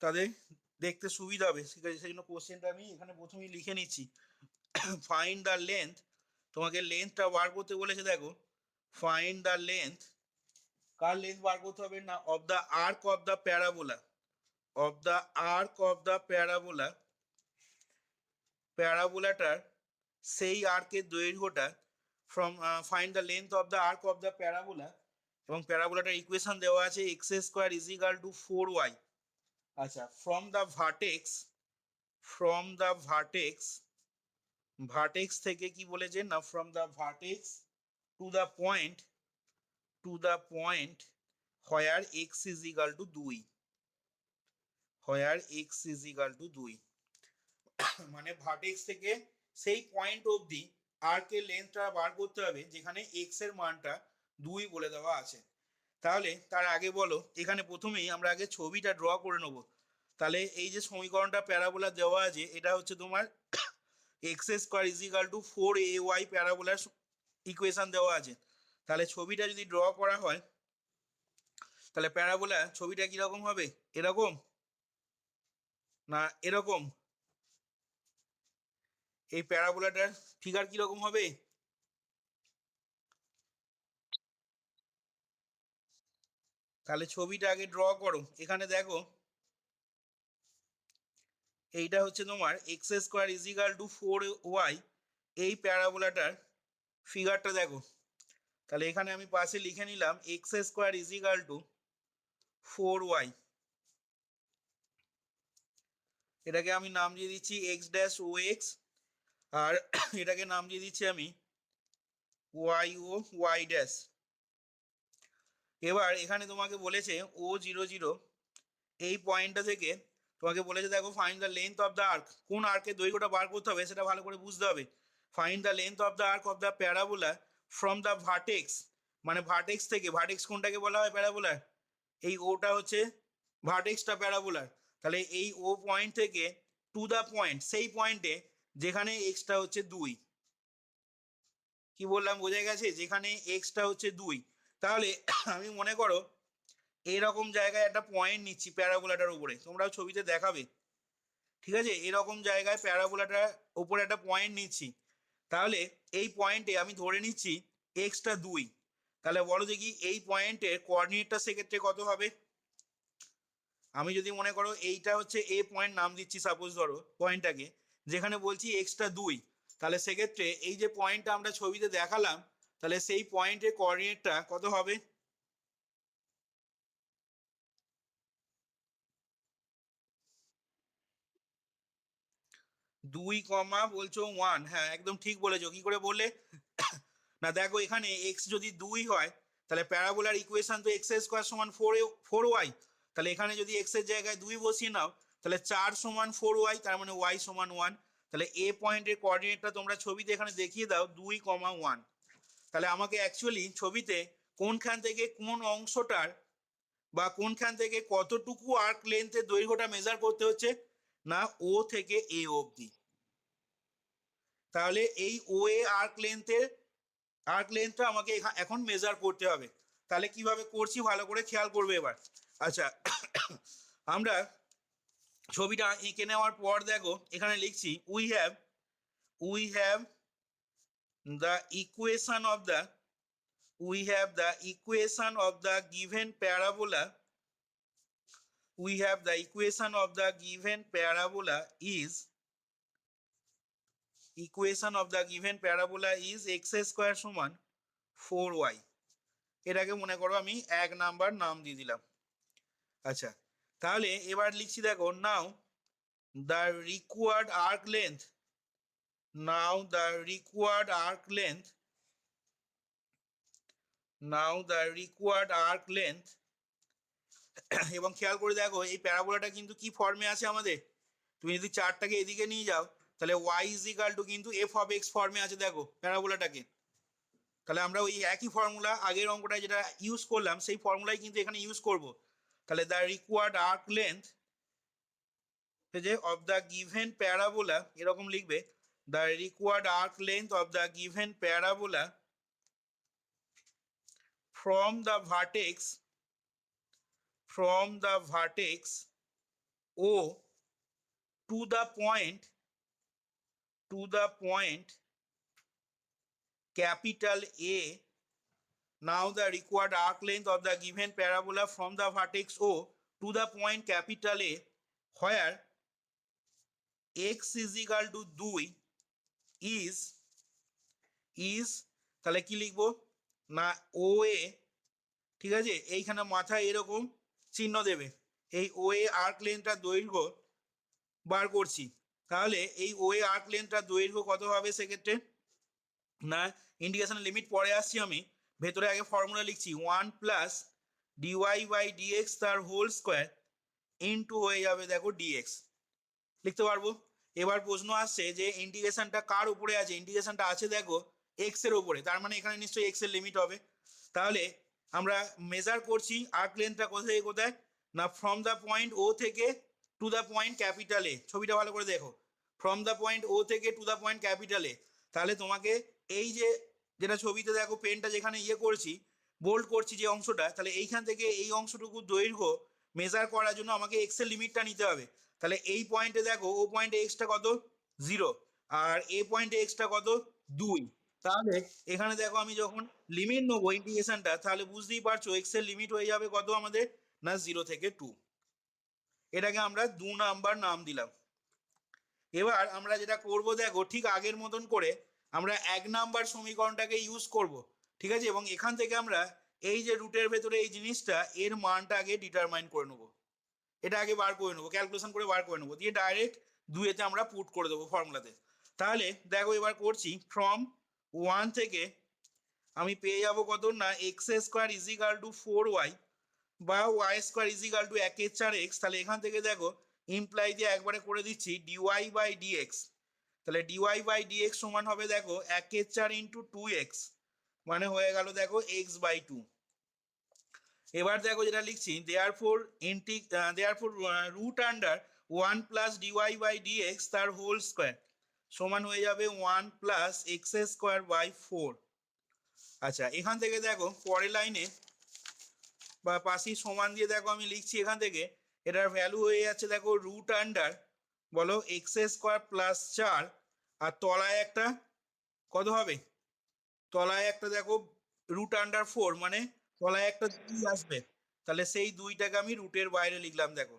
তাদের দেখতে সুবিধা হবে, ঠিক আছে? সেই জন্য কোশ্চেনটা আমি এখানে প্রথমেই লিখে নিচ্ছি। ফাইন্ড দ্য লেন্থ, তোমাকে লেন্থটা বার করতে বলেছে। দেখো, ফাইন্ড দ্য লেন্থ, কার লেন্থ বার করতে হবে না, of the arc of the parabola, of the arc of the parabola, প্যারাবোলাটার সেই আর্কের দৈর্ঘ্যটা, from find the length of the arc of the parabola, এবং প্যারাবোলাটার ইকুয়েশন দেওয়া আছে x square is equal to 4y। আচ্ছা, from the vertex, from the vertex, vertex থেকে কি বলেছে না, from the vertex to the point, to the point where x is equal two 2, where x is equal two 2, মানে vertex থেকে সেই point অবধি আর্কের লেন্থটা বার করতে হবে যেখানে এক্স এর মানটা 2 বলে দেওয়া আছে। তাহলে তার আগে বলো, এখানে প্রথমেই আমরা আগে ছবিটা ড্র করে নেব। তাহলে এই যে সমীকরণটা প্যারাবোলা দেওয়া আছে, এটা হচ্ছে তোমার x square is equal to 4ay প্যারাবোলার ইকুয়েশন দেওয়া আছে। তাহলে ছবিটা যদি ড্র করা হয়, তাহলে প্যারাবোলা ছবিটা কিরকম হবে, এরকম না এরকম? এই প্যারাবোলাটার ফিগার কিরকম হবে? তাহলে ছবিটা আগে ড্র করো। এখানে দেখো, এইটা হচ্ছে তোমার x square is equal to 4y, এই প্যারাবোলাটার ফিগারটা দেখো। তাহলে এখানে আমি পাশে লিখে নিলাম x square is equal to 4y, এটাকে আমি নাম দিয়ে দিচ্ছি এক্স ড্যাশ ও এক্স, আর এটাকে নাম দিয়ে দিচ্ছি আমি ওয়াই ও ওয়াই ড্যাশ। এবার এখানে তোমাকে বলেছে O00, এই পয়েন্টটা থেকে তোমাকে বলেছে দেখো find the length of the arc, কোন আর্কের দৈর্ঘ্যটা বার করতে হবে সেটা ভালো করে বুঝতে হবে। Find the length of the arc of the parabola from the vertex, মানে ভার্টেক্স থেকে, ভার্টেক্স কোনটাকে বলা হয় প্যারাবোলার, এই ওটা হচ্ছে ভার্টেক্সটা প্যারাবোলার। তাহলে এই ও পয়েন্ট থেকে টু দ্য পয়েন্ট, সেই পয়েন্টে যেখানে এক্সটা হচ্ছে 2, কি বললাম বোঝা গেছে, যেখানে এক্সটা হচ্ছে 2। তাহলে আমি মনে করো এরকম জায়গায় একটা পয়েন্ট নিচ্ছি প্যারাবোলাটার উপরে, তোমরাও ছবিতে দেখাবে, ঠিক আছে? এরকম জায়গায় প্যারাবোলাটার উপরে একটা পয়েন্ট নিচ্ছি। তাহলে এই পয়েন্টে আমি ধরে নিচ্ছি এক্সটা 2। তাহলে বলো দেখি এই পয়েন্টের কোঅর্ডিনেটটা সেক্ষেত্রে কত হবে? আমি যদি মনে করো এইটা হচ্ছে এ পয়েন্ট নাম দিচ্ছি, সাপোজ ধরো পয়েন্টটাকে, যেখানে বলছি এক্সটা 2, তাহলে সেক্ষেত্রে এই যে পয়েন্টটা আমরা ছবিতে দেখালাম, তাহলে সেই পয়েন্টের কোঅর্ডিনেটটা কত হবে? 2 কমা বলছো 1, হ্যাঁ একদম ঠিক বলেছো। কি করে বললে? না দেখো, এখানে এক্স যদি 2 হয়, তাহলে প্যারাবোলার ইকুয়েশন তো এক্স স্কোয়ার সমান 4y, তাহলে এখানে যদি এক্স এর জায়গায় 2 বসিয়ে নাও, তাহলে 4 সমান 4y, তার মানে y সমান 1। তাহলে এ পয়েন্টের কোঅর্ডিনেটটা তোমরা ছবিতে এখানে দেখিয়ে দাও 2, 1। তাহলে আমাকে অ্যাকচুয়ালি ছবিতে কোনখান থেকে কোন অংশটার বা কোনখান থেকে কতটুকু আর্ক লেন্থের দৈর্ঘ্যটা মেজার করতে হচ্ছে, না ও থেকে এ অবধি। তাহলে এই ও এ আর্ক লেন্থটা আমাকে এখন মেজার করতে হবে। তাহলে কিভাবে করছি ভালো করে খেয়াল করবে এবার। আচ্ছা, আমরা ছবিটা এঁকে নেওয়ার পর দেখো এখানে লিখছি we have the equation of the, we have the equation of the given parabola, we have the equation of the given parabola is, equation of the given parabola is x square সমান 4y, এটাকে মনে করো আমি 1 number নাম দিয়ে দিলাম। আচ্ছা, তাহলে এবার লিখছি দেখো, now the required arc length, now the required arc length, now the required arc length, এবং খেয়াল করে দেখো এই প্যারাবোলাটা কিন্তু কি ফর্মে আছে আমাদের, তুমি যদি চারটাকে এদিকে নিয়ে যাও, তাহলে ওয়াই ইজ ইকাল টু কিন্তু এফ অফ এক্স ফর্মে আছে দেখো প্যারাবোলাটাকে। তাহলে আমরা ওই একই ফর্মুলা আগের অঙ্কটা যেটা ইউজ করলাম সেই ফর্মুলাই কিন্তু এখানে ইউজ করব। তাহলে দ্য রিকোয়ার্ড আর্ক লেন্থ যে অফ দ্য গিভেন প্যারাবোলা, এরকম লিখবে, the required arc length of the given parabola from the vertex, from the vertex O to the point capital A. Now the required arc length of the given parabola from the vertex O to the point capital A, where x is equal to 2 is তাহলে কি লিখবো না ও এ, ঠিক আছে, এইখানে মাথায় এরকম চিহ্ন দেবে। এই ও এ আর্ক লেন্থটার দৈর্ঘ্য বার করছি। তাহলে এই ও এ আর্ক লেন্থটার দৈর্ঘ্য কত হবে সেক্ষেত্রে, না ইন্ডিকেশনের লিমিট পরে আসছি আমি, ভেতরে আগে ফর্মুলা লিখছি 1 প্লাস ডিওয়াই বাই ডিএক্স তার হোল স্কোয়ার ইনটু হয়ে যাবে দেখো ডিএক্স, লিখতে পারবো। এবার প্রশ্ন আসছে যে ইন্টিগ্রেশনটা কার উপরে আছে, ইন্টিগ্রেশনটা আছে দেখো এক্স এর উপরে, তার মানে এখানে নিশ্চয়ই এক্স এর লিমিট হবে। তাহলে আমরা মেজার করছি আর্ক লেন্থটা কোথা থেকে কোথায়, না ফ্রম দ্য পয়েন্ট ও থেকে two the point capital A. ছবিটা ভালো করে দেখো, ফ্রম দ্য পয়েন্ট ও থেকে two the point capital A. তাহলে তোমাকে এই যে যেটা ছবিতে দেখো পেনটা যেখানে ইয়ে করছি বোল্ড করছি যে অংশটা, তাহলে এইখান থেকে এই অংশটুকু দৈর্ঘ্য মেজার করার জন্য আমাকে এক্স এর লিমিটটা নিতে হবে। তাহলে এই পয়েন্টে দেখো ও পয়েন্টে এক্সটা কত 0, আর এ পয়েন্টে এক্সটা কত 2। তাহলে এখানে দেখো আমি যখন লিমিট নেবো ইন্টিগ্রেশনটা, তাহলে বুঝতেই পারছো এক্স এর লিমিট হয়ে যাবে কত আমাদের, না 0 থেকে 2। এটাকে আমরা 2 নাম্বার নাম দিলাম। এবার আমরা যেটা করব দেখো ঠিক আগের মতন করে আমরা 1 নাম্বার সমীকরণটাকে ইউজ করব, ঠিক আছে, এবং এখান থেকে আমরা এই যে রুটের ভেতরে এই জিনিসটা এর মানটা আগে ডিটারমাইন করে নেবো, এটা আগে বার করে নেবো, ক্যালকুলেশন করে বার করে নেবো, দিয়ে ডাইরেক্ট দুইয়েতে আমরা পুট করে দেবো ফর্মুলাতে। তাহলে দেখো এবার করছি ফ্রম 1 থেকে আমি পেয়ে যাবো কত, না x square is equal two 4y বা Y square is equal two 1/4x। তাহলে এখান থেকে দেখো ইমপ্লাই দিয়ে একবারে করে দিচ্ছি ডিওয়াই বাই ডিএক্স। তাহলে ডিওয়াই বাই ডিএক্স সমান হবে দেখো 1/4 ইন্টু 2x, মানে হয়ে গেল দেখো x/2। এবার দেখো যেটা লিখছি therefore root under 1 plus dy by dx তার হোল স্কোয়ার সমান হয়ে যাবে 1 প্লাস এক্স স্কোয়ার বাই 4। আচ্ছা এখান থেকে দেখো পরের লাইনে বা পাশি সমান দিয়ে দেখো আমি লিখছি এখান থেকে এটার ভ্যালু হয়ে যাচ্ছে দেখো রুট আন্ডার বলো এক্স স্কোয়ার প্লাস 4, আর তলায় একটা কত হবে, তলায় একটা দেখো রুট আন্ডার 4, মানে তলায় একটা 2 আসবে। তাহলে সেই 2টাকে আমি রুটের বাইরে লিখলাম দেখো।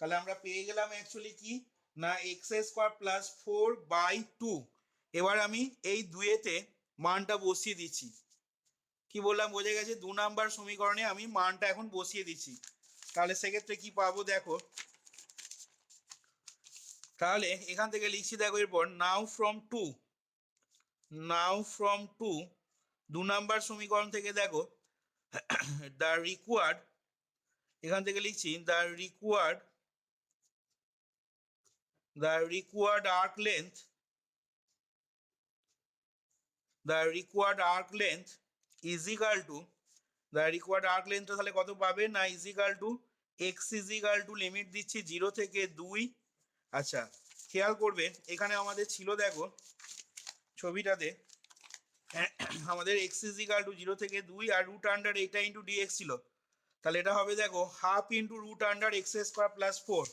তাহলে আমরা পেয়ে গেলাম অ্যাকচুয়ালি কি, না এক্স স্কোয়ার প্লাস 4/2। এবার আমি এই দুইয়েতে মানটা বসিয়ে দিচ্ছি। কি বললাম বোঝা গেছে, 2 নাম্বার সমীকরণে আমি মানটা এখন বসিয়ে দিচ্ছি। তাহলে সেক্ষেত্রে কি পাবো দেখো, তাহলে এখান থেকে লিখছি দেখো এরপর নাও ফ্রম টু 2 নাম্বার সমীকরণ থেকে দেখো দ্য রিকোয়ার্ড, এখান থেকে লিখছি the required arc length is equal to, the required arc লেন্থটা তাহলে কত পাবে, না is equal to x is equal to limit দিচ্ছি 0 থেকে 2। আচ্ছা খেয়াল করবে এখানে আমাদের ছিল দেখো ছবিটাতে আমাদের এক্স ইজ ইকাল টু 0 থেকে 2 আর রুট আন্ডার এটা ইন্টু ডিএক্স ছিল। তাহলে এটা হবে দেখো half into root under x square plus 4।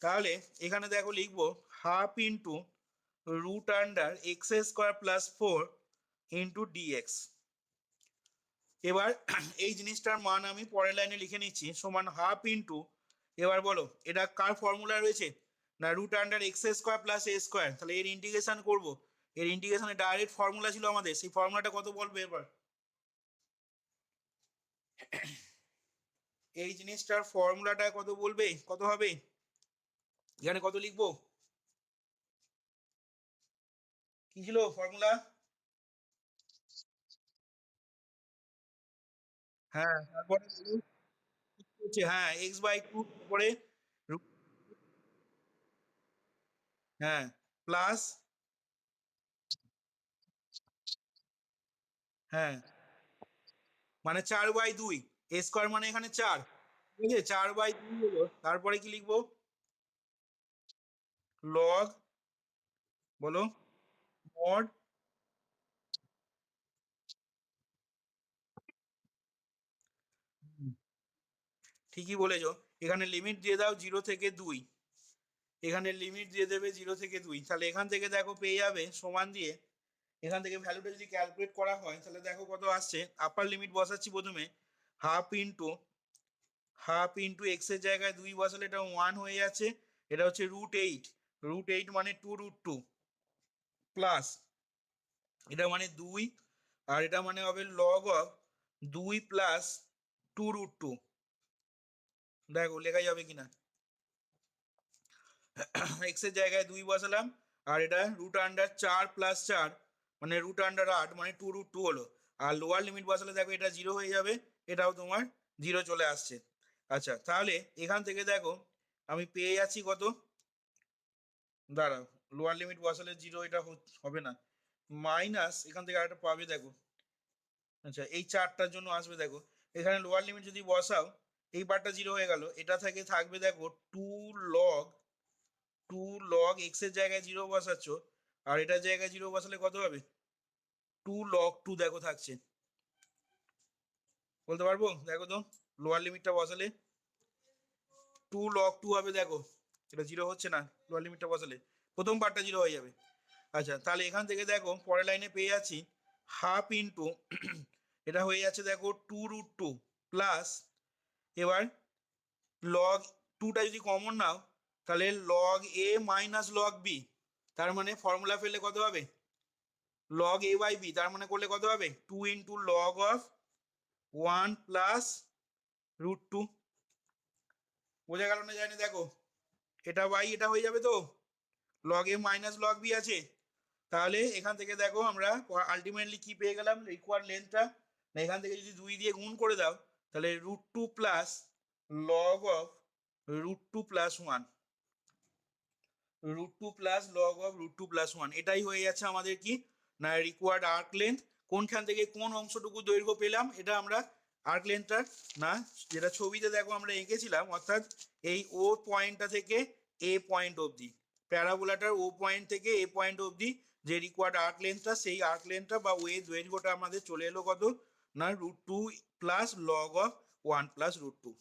তাহলে এখানে দেখো লিখবো half into root under x square plus 4 into dx. এবার এই জিনিসটার মান আমি পরের লাইনে লিখে নিচ্ছি সমান হাফ ইন্টু, এবার বলো এটা কার ফর্মুলা রয়েছে, না root under x square plus a square. তাহলে এর ইন্টিগ্রেশন করবো, এর ইন্টিগ্রেশনে ডাইরেক্ট ফর্মুলা ছিল আমাদের, সেই ফর্মুলাটা কত বলবে এবার, এই জিনিসটার ফর্মুলাটা কত বলবে, কত হবে, এখানে কত লিখবো, কি ছিল ফর্মুলা, হ্যাঁ তারপরে হচ্ছে হ্যাঁ x/2 তারপরে হ্যাঁ প্লাস, হ্যাঁ মানে 4/2, এ স্কোয়ার মানে এখানে 4, ঠিক আছে 4/2 হলো, তারপরে কি লিখবো, লগ বলো মড, ঠিকই বলেছো। এখানে লিমিট দিয়ে দাও 0 থেকে 2, এখানে লিমিট দিয়ে দেবে 0 থেকে 2, তাহলে এখান থেকে দেখো পেয়ে যাবে সমান দিয়ে এখান থেকে ভ্যালুটা যদি ক্যালকুলেট করা হয় তাহলে দেখো কত আসছে। আপার লিমিট বসাচ্ছি প্রথমে, হাফ ইন্টু এক্স এর জায়গায় 2 বসালে এটা 1 হয়ে যাচ্ছে, এটা হচ্ছে √8, √8 মানে 2√2 প্লাস এটা মানে 2, আর এটা মানে হবে লগ অফ 2 প্লাস 2√2। দেখো লেখা যাবে কিনা, এক্স এর জায়গায় 2 বসালাম, আর এটা √4 প্লাস 4 মানে √8 মানে 2√2 হলো, আর লোয়ার লিমিট বসালে দেখো এটা 0 হয়ে যাবে, এটাও তোমার 0 চলে আসছে। আচ্ছা তাহলে এখান থেকে দেখো আমি পেয়ে যাচ্ছি কত, দাঁড়াও লোয়ার লিমিট বসালে 0 এটা হবে না, মাইনাস এখান থেকে আরেকটা পাবে দেখো। আচ্ছা এই চারটার জন্য আসবে দেখো, এখানে লোয়ার লিমিট যদি বসাও এই পার্টটা 0 হয়ে গেল, এটা থেকে থাকবে দেখো 2 লগ এক্স এর জায়গায় 0 বসাচ্ছ, আর এটার জায়গায় 0 বসালে কত হবে, 2 log 2 দেখো থাকছে, বলতে পারবো দেখো তো, লোয়ার লিমিটটা বসালে 2 log 2 হবে দেখো, এটা 0 হচ্ছে না, লোয়ার লিমিটটা বসালে প্রথম পার্টটা 0 হয়ে যাবে। আচ্ছা তাহলে এখান থেকে দেখো পরের লাইনে পেয়ে যাচ্ছি হাফ ইন্টু এটা হয়ে যাচ্ছে দেখো 2√2 প্লাস, এবার লগ 2টা যদি কমন নাও তাহলে লগ এ মাইনাস লগ বি, তার মানে ফর্মুলা ফেললে কত হবে, লগ এ বাই বি, তার মানে করলে কত হবে 2 ইন্টু লগ অফ 1 প্লাস √2। বোঝা গেল না জানি, দেখো এটা বাই এটা হয়ে যাবে তো, লগ এ মাইনাস লগ বি আছে, তাহলে এখান থেকে দেখো আমরা আলটিমেটলি কি পেয়ে গেলাম, রিকোয়ার্ড লেন্থটা, না এখান থেকে যদি 2 দিয়ে গুণ করে দাও তাহলে √2 plus log of √2 plus 1, √2 plus log of √2 plus 1, এটাই হয়ে যাচ্ছে আমাদের কি না রিকোয়ার্ড আর্ক লেন্থ। কোনখান থেকে কোন অংশটুকু দৈর্ঘ্য পেলাম এটা আমরা আর্ক লেন্থটা, না যেটা ছবিতে দেখো আমরা এঁকেছিলাম, অর্থাৎ এই ও পয়েন্টটা থেকে এ পয়েন্ট অবধি, প্যারাবোলাটার ও পয়েন্ট থেকে এ পয়েন্ট অবধি যে রিকোয়ার্ড আর্ক লেন্থটা, সেই আর্ক লেন্থটা বা ওয়ে দৈর্ঘ্যটা আমাদের চলে এলো কত না √2 প্লাস লগ অফ 1 প্লাস √2।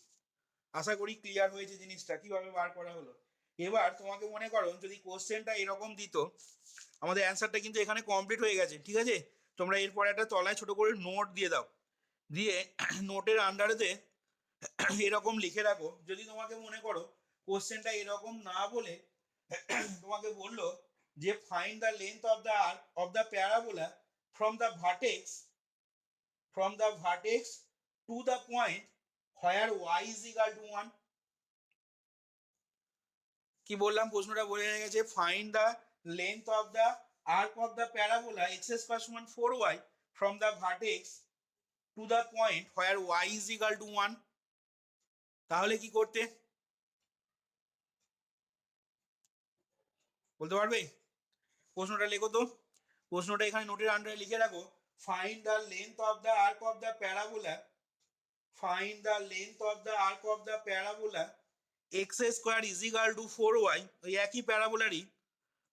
আশা করি ক্লিয়ার হয়েছে জিনিসটা কিভাবে বার করা হলো। এবার তোমাকে মনে করো যদি কোশ্চেনটা এরকম দিত, আমাদের অ্যান্সারটা কিন্তু এখানে কমপ্লিট হয়ে গেছে, ঠিক আছে, তোমরা এরপর একটা তলায় ছোট করে নোট দিয়ে দাও, দিয়ে নোটের আন্ডারেতে এরকম লিখে রাখো, যদি তোমাকে মনে করো কোশ্চেনটা এরকম না বলে তোমাকে বললো যে find the length of the arc of the parabola from the vertex to the point where y is equal to 1। কি বললাম, প্রশ্নটা বলে গেছে find the length of the arc of the parabola x square সমান 4y from the vertex to the point where y is equal to 1। তাহলে কি করতে বলতে পারবে, প্রশ্নটা লেখো তো, প্রশ্নটা এখানে নোটের আন্ডারে লিখে রাখো, find the length of the arc of the parabola, find the length of the arc of the parabola x square is equal to 4y, ওই একই প্যারাবোলারই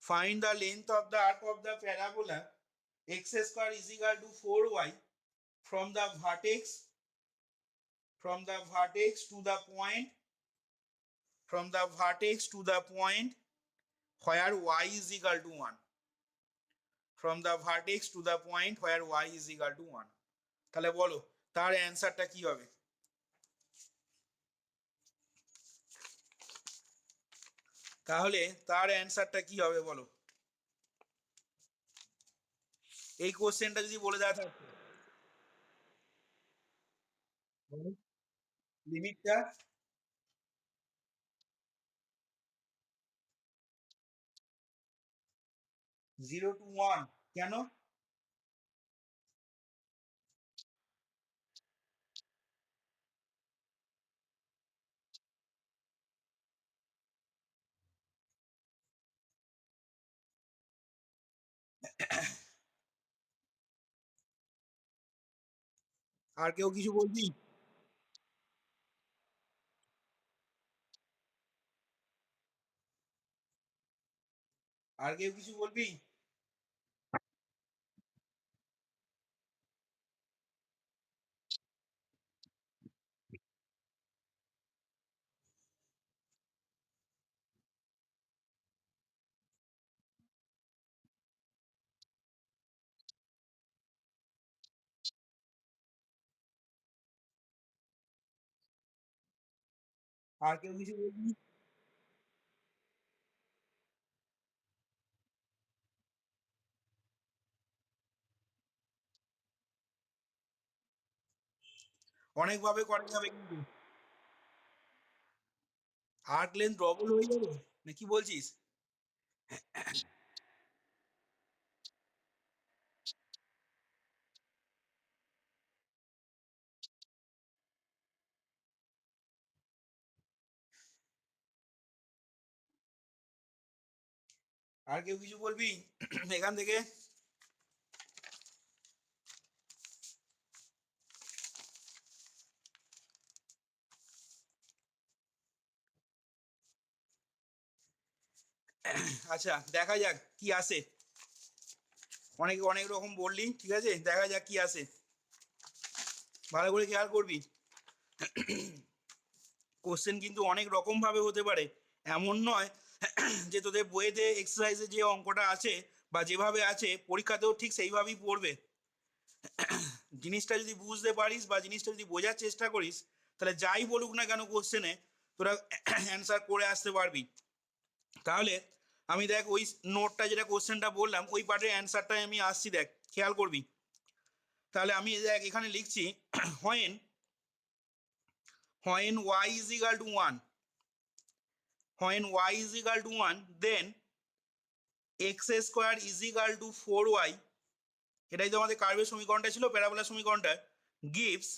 find the length of the arc of the parabola x square is equal to 4y from the vertex to the point, from the vertex to the point where y is equal to 1, from the vertex to the point where y is equal to 1। তাহলে বলো তার অ্যান্সারটা কি হবে, তাহলে তার অ্যান্সারটা কি হবে বলো, এই কোশ্চেনটা যদি বলে দেওয়া থাকতো, লিমিটটা 0 to 1, কেন, আর কেউ কিছু বলবি, আর কেউ কিছু বলবি। আর কেউ কিছু বলবি? অনেকভাবে করা যাবে কিন্তু আর্ক লেন্থ ডবল হয়ে যাবে, না কি বলছিস? আর কেউ কিছু বলবি এখান থেকে? আচ্ছা দেখা যাক কি আসে। অনেক অনেক রকম বললি, ঠিক আছে, দেখা যাক কি আসে। ভালো করে খেয়াল করবি, কোশ্চেন কিন্তু অনেক রকম ভাবে হতে পারে। এমন নয় যে তোদের বইয়েতে এক্সারসাইজে যে অঙ্কটা আছে বা যেভাবে আছে পরীক্ষাতেও ঠিক সেইভাবেই পড়বে। জিনিসটা যদি বুঝতে পারিস বা জিনিসটা যদি বোঝার চেষ্টা করিস, তাহলে যাই বলুক না কেন কোশ্চেনে তোরা অ্যান্সার করে আসতে পারবি। তাহলে আমি দেখ ওই নোটটা যেটা কোশ্চেনটা বললাম ওই পার্টের অ্যান্সারটাই আমি আসছি, দেখ খেয়াল করবি। তাহলে আমি দেখ এখানে লিখছি when when y is equal to one, when y is equal to one then x square is equal to four y, এটাই তো আমাদের কার্ভের সমীকরণটা ছিল, প্যারাবোলার সমীকরণটা, gives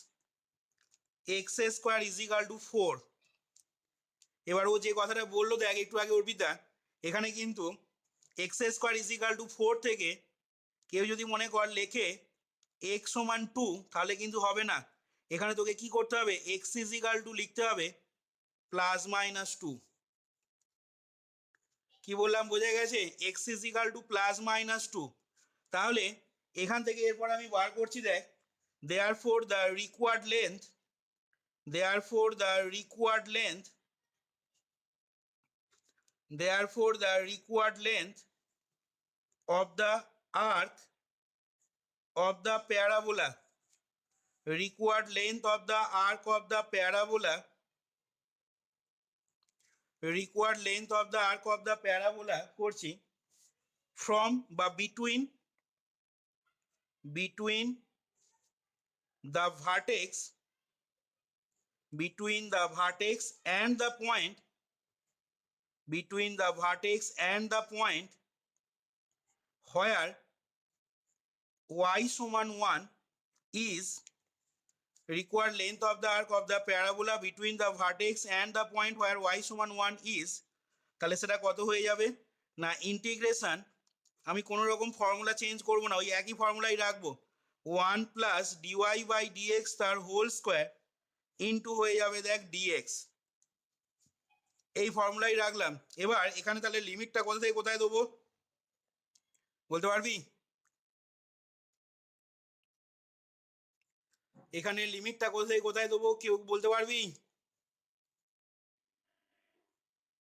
x square is equal to four. এবার ও যে কথাটা বললো দেখ একটু আগে অর্পিতা, এখানে কিন্তু x square is equal to four থেকে কেউ যদি মনে কর লেখে এক্স সমান টু, তাহলে কিন্তু হবে না। এখানে তোকে কি করতে হবে, এক্স ইজ ইকাল টু লিখতে হবে প্লাস মাইনাস টু। কি বললাম বোঝা গেছে? X is equal to plus minus two. তাহলে এখান থেকে এরপর আমি বার করছি দেখ, therefore the required length, therefore the required length, therefore the required length of the arc of the parabola, required length of the arc of the parabola, required length of the arc of the parabola করছি from বা between the vertex, between the vertex and the point, between the vertex and the point where y সমান 1 is required length of the arc of the parabola between the vertex and the point where y সমান 1 is। তাহলে সেটা কত হয়ে যাবে না, integration, আমি কোনো রকম ফর্মুলা চেঞ্জ করব না, ওই একই ফর্মুলাই রাখবো, one plus dy by dx তার হোল স্কোয়ার ইন্টু হয়ে যাবে দেখ ডিএক্স, এই ফর্মুলাই রাখলাম। এবার এখানে তাহলে লিমিটটা কোথা থেকে কোথায় দেবো বলতে পারবি? এখানে লিমিটটা কোথা থেকে কোথায় দেবো কেউ বলতে পারবি?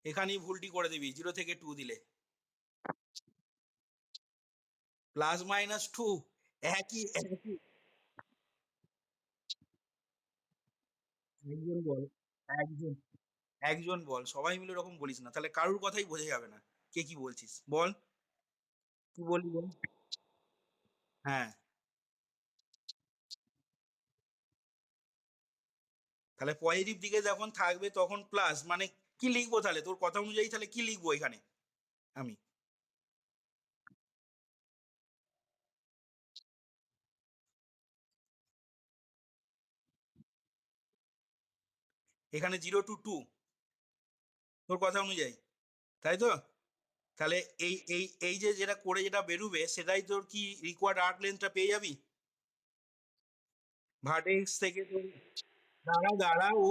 এখানেই ভুলটি করে দিবি, জিরো থেকে টু দিলে প্লাস মাইনাস টু, একই একই। একজন বল, একজন, একজন বল, সবাই মিলে ওরকম বলিস না, তাহলে কারুর কথাই বোঝা যাবে না কে কি বলছিস, বল কি বললি বল। হ্যাঁ, তাহলে পজিটিভ দিকে যখন থাকবে তখন প্লাস, মানে কি লিখবো তাহলে তোর কথা অনুযায়ী, তাহলে কি লিখবো এখানে আমি? এখানে জিরো টু টু তোর কথা অনুযায়ী, তাই তো? তাহলে এই এই এই যে যেটা করে যেটা বেরুবে সেটাই তোর কি রিকোয়ার্ড আর্ক লেন্থটা পেয়ে যাবি ভার্টেক্স থেকে তোর। দাঁড়া দাঁড়া ও,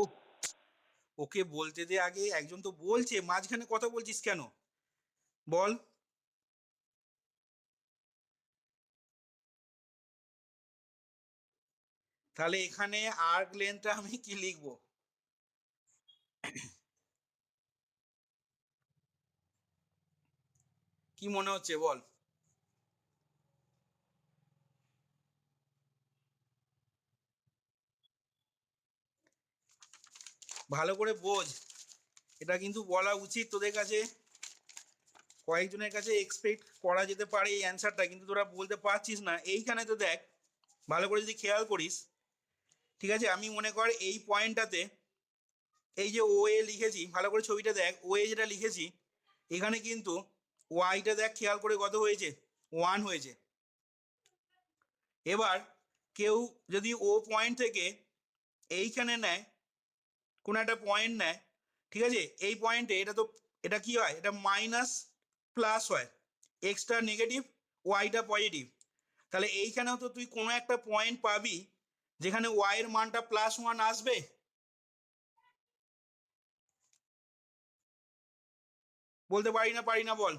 ওকে বলতে দে আগে, একজন তো বলছে, মাঝখানে কথা বলছিস কেন বল। তাহলে এখানে আর্ক লেন্থটা আমি কি লিখবো? কি মনে হচ্ছে বল? ভালো করে বোঝ, এটা কিন্তু বলা উচিত তোদের কাছে, কয়েকজনের কাছে এক্সপেক্ট করা যেতে পারে এই অ্যান্সারটা, কিন্তু তোরা বলতে পারছিস না। এইখানে তো দেখ ভালো করে যদি খেয়াল করিস, ঠিক আছে, আমি মনে কর এই পয়েন্টটাতে এই যে ও এ লিখেছি, ভালো করে ছবিটা দেখ, ও এ যেটা লিখেছি এখানে কিন্তু ওয়াইটা দেখ খেয়াল করে কত হয়েছে, 1 হয়েছে। এবার কেউ যদি ও পয়েন্ট থেকে এইখানে নেয়, কোনো একটা পয়েন্ট নেয়, ঠিক আছে, এই পয়েন্টে এটা তো এটা কি হয়, এটা মাইনাস প্লাস হয়, এক্সটা নেগেটিভ ওয়াইটা পজিটিভ। তাহলে এইখানেও তো তুই কোনো একটা পয়েন্ট পাবি যেখানে ওয়াই এর মানটা +1 আসবে। বলতে পারি না বল।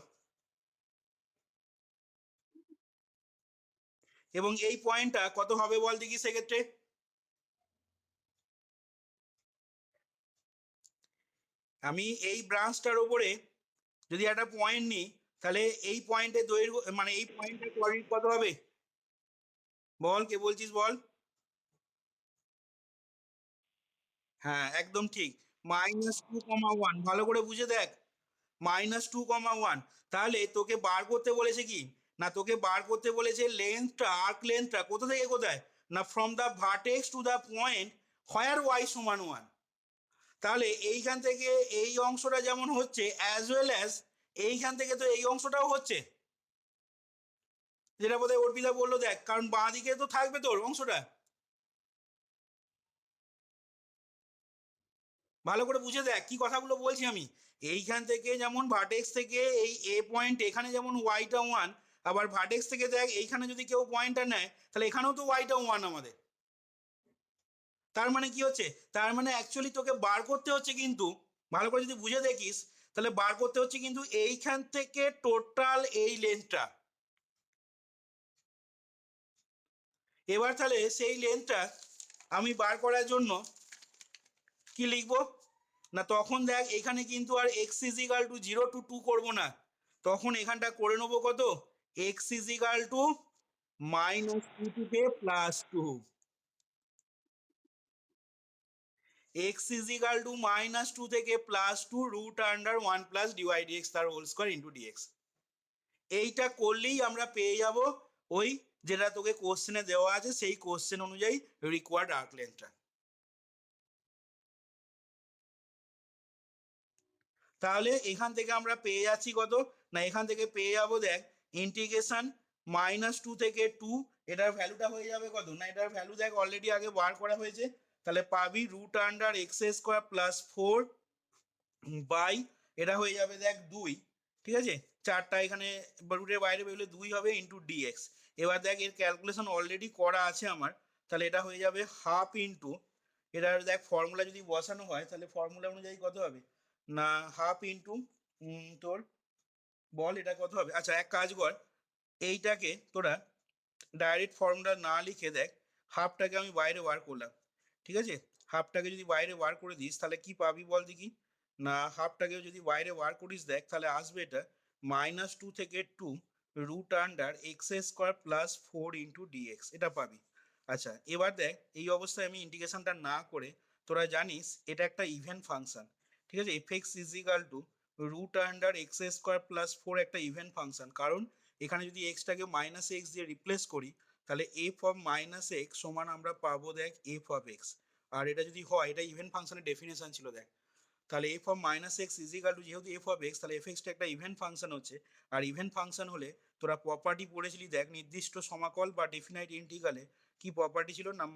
এবং এই পয়েন্টটা কত হবে বল দেখি সেক্ষেত্রে। আমি এই ব্রাঞ্চটার উপরে যদি একটা পয়েন্ট নিই, তাহলে এই পয়েন্টের দৈর্ঘ্য মানে এই পয়েন্টের কোঅর্ডিনেট কত হবে বল, কে বলছিস বল। হ্যাঁ একদম ঠিক, -2,1। ভালো করে বুঝে দেখ, -2,1। তাহলে তোকে বার করতে বলেছে কি, না তোকে বার করতে বলেছে লেন্থটা, আর্ক লেন্থটা কোথা থেকে কোথায়, না from the vertex to the point where y সমান 1। তাহলে এইখান থেকে এই অংশটা যেমন হচ্ছে অ্যাজ ওয়েল অ্যাজ এইখান থেকে তো এই অংশটাও হচ্ছে, যেটা বোধহয় অর্পিতা বললো দেখ, কারণ বাঁ দিকে তো থাকবে তোর অংশটা। ভালো করে বুঝে দেখ কি কথাগুলো বলছি আমি। এইখান থেকে যেমন ভার্টেক্স থেকে এই এ পয়েন্ট এখানে যেমন ওয়াইটা 1, আবার ভার্টেক্স থেকে দেখ এইখানে যদি কেউ পয়েন্টটা নেয় তাহলে এখানেও তো ওয়াইটা 1 আমাদের। তার মানে কি হচ্ছে, তার মানে অ্যাকচুয়ালি তোকে বার করতে হচ্ছে কিন্তু, ভালো করে যদি বুঝে দেখিস তাহলে বার করতে হচ্ছে কিন্তু এইখান থেকে টোটাল এই লেন্থটা। এবার তাহলে সেই লেন্থটা আমি বার করার জন্য কি লিখবো, না তখন দেখ এখানে কিন্তু আর x ইজিক্যাল টু 0 to 2 করবো না, তখন এখানটা করে নেবো কত, x ইজিক্যাল টু -2 থেকে +2, x ইজিক্যাল টু -2 থেকে +2 √1 + dy/dx তার হোল স্কয়ার ইন্টু dx। এইটা করলেই আমরা পেয়ে যাব ওই যেটা তোকে কোশ্চেনে দেওয়া আছে সেই কোশ্চেন অনুযায়ী রিকোয়ার্ড আর্ক লেন্থটা। তাহলে এখান থেকে আমরা পেয়ে যাচ্ছি কত, না এখান থেকে পেয়ে যাবো দেখ ইন্টিগ্রেশন -2 থেকে 2, এটার ভ্যালুটা হয়ে যাবে কত, না এটার ভ্যালু দেখ অলরেডি আগে বার করা হয়েছে, তাহলে পাবি √x² + 4 বাই এটা হয়ে যাবে দেখ 2, ঠিক আছে, চারটা এখানে রুটের বাইরে বেরোলে 2 হবে ইন্টু ডিএক্স। এবার দেখ এর ক্যালকুলেশন অলরেডি করা আছে আমার, তাহলে এটা হয়ে যাবে হাফ ইন্টু, এটার দেখ ফর্মুলা যদি বসানো হয় তাহলে ফর্মুলা অনুযায়ী কত হবে, না হাফ ইন্টু তোর বল এটা কত হবে। আচ্ছা এক কাজ কর, এইটাকে তোরা ডাইরেক্ট ফর্মুলা না লিখে দেখ হাফটাকে আমি বাইরে বার করলাম, ঠিক আছে, হাফটাকে যদি বাইরে বার করে দিস তাহলে কি পাবি বল দেখি, না হাফটাকে যদি বাইরে বার করিস দেখ তাহলে আসবে এটা -2 থেকে 2 √x² + 4 ইন্টু ডিএক্স, এটা পাবি। আচ্ছা এবার দেখ এই অবস্থায় আমি ইন্টিগ্রেশনটা না করে, তোরা জানিস এটা একটা ইভেন ফাংশন, ঠিক আছে, এফএক্স ইজিক্যাল টু √x² + 4 একটা ইভেন ফাংশন, কারণ এখানে যদি এক্সটাকে -x দিয়ে রিপ্লেস করি তাহলে এফ অফ -x সমান আমরা পাবো দেখ এফ অফ এক্স। আর এটা যদি হয়, এটা ইভেন ফাংশনের ডেফিনেশন ছিল দেখ, তাহলে f of -x is equal to যেহেতু এফ অফ এক্স, তাহলে এফ এক্সটা একটা ইভেন ফাংশন হচ্ছে। আর ইভেন ফাংশন হলে তোরা প্রপার্টি পড়েছিলি দেখ, নির্দিষ্ট সমাকল বা ডেফিনাইট ইন্টিগ্রালে কি প্রপার্টি ছিল, না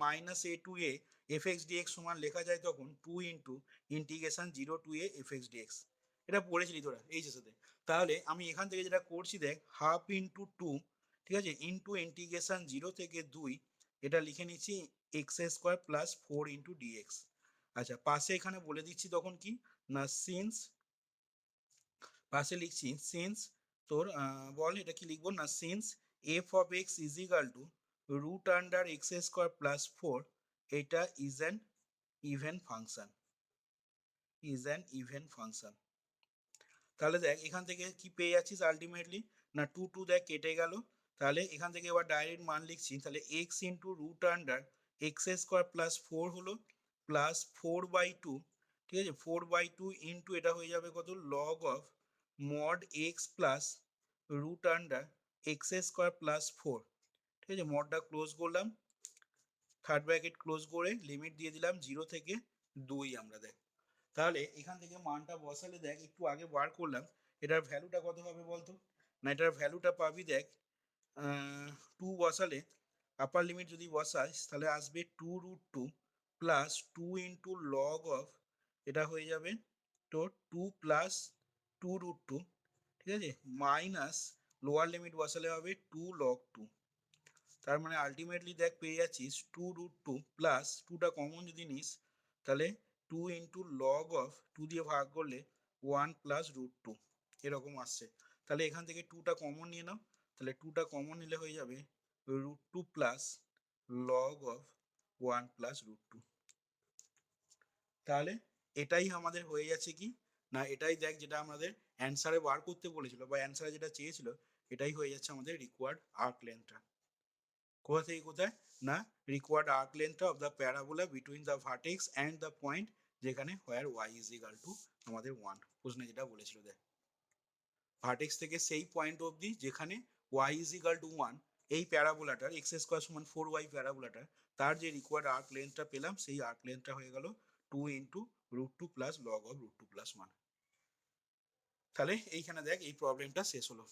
-a to a f x dx সমান লেখা যায় তখন 2 into integration 0 to a f x dx, এটা পড়েছিলি তোরা এইচএস সাথে। তাহলে আমি এখান থেকে যেটা করছি দেখ হাফ ইন্টু 2, ঠিক আছে, ইন্টু ইন্টিগ্রেশন 0 থেকে 2, এটা লিখে নিচ্ছি x² + 4 ইন্টু ডিএক্স। আচ্ছা পাশে এখানে বলে দিচ্ছি তখন কি, না সিন্স, পাশে লিখছি সিন্স তোর বল এটা কি লিখবো, না since f of x is equal to √x² + 4, এটা is an even function, is an even function. তাহলে দেখ এখান থেকে কি পেয়ে যাচ্ছিস আলটিমেটলি, না 2 দেখ কেটে গেল, তাহলে এখান থেকে এবার ডাইরেক্ট মান লিখছি, তাহলে x ইন্টু √x² + 4 হলো +4/2 ঠিক আছে, 4/2 ইন্টু এটা হয়ে যাবে কত, log of mod x plus root under x square plus 4। ঠিক আছে, মডটা ক্লোজ করলাম, থার্ড ব্র্যাকেট ক্লোজ করে লিমিট দিয়ে দিলাম 0 থেকে 2 আমরা দেখ। তাহলে এখান থেকে মানটা বসালে দেখ, একটু আগে বার করলাম, এটার ভ্যালুটা কত হবে বলতো? না, এটার ভ্যালুটা পাবি দেখ 2 বসালে, আপার লিমিট যদি বসাস তাহলে আসবে 2√2 প্লাস 2 ইন্টু লগ অফ, এটা হয়ে যাবে তোর 2 প্লাস 2√2, ঠিক আছে, মাইনাস লোয়ার লিমিট বসালে হবে 2 লগ 2। তার মানে আলটিমেটলি দেখ পেয়ে যাচ্ছিস 2√2 প্লাস 2টা কমন যদি নিস তাহলে 2 ইন্টু লগ অফ 2 দিয়ে ভাগ করলে 1 প্লাস √2 এরকম আসছে। তাহলে এখান থেকে 2টা কমন নিয়ে নাও, তাহলে 2টা কমন নিলে হয়ে যাবে √2 প্লাস লগ অফ 1 প্লাস √2। তাহলে এটাই আমাদের হয়ে যাচ্ছে কি, না এটাই দেখ যেটা আমাদের অ্যান্সারে বার করতে বলেছিল বা অ্যান্সারে যেটা চেয়েছিল, এটাই হয়ে যাচ্ছে আমাদের রিকোয়ার্ড আর্ক লেন্থটা। কোথা থেকে কোথায়, না রিকোয়ার্ড আর্ক লেন্থটা of the parabola between the vertex and the point, যেখানে where y is equal to আমাদের 1, প্রশ্নে যেটা বলেছিল দেখ, ভার্টেক্স থেকে সেই পয়েন্ট অবধি যেখানে ওয়াই ইজ ইকাল টু 1, এই প্যারাবোলাটার এক্স স্কোয়ার সমান 4y প্যারাবোলাটার তার যে রিকোয়ার্ড আর্ক লেন্থটা পেলাম, সেই আর্ক লেন্থটা হয়ে গেল 2 into √2 plus log of √2 plus 1। তাহলে এইখানে দেখ এই প্রবলেমটা শেষ হলো।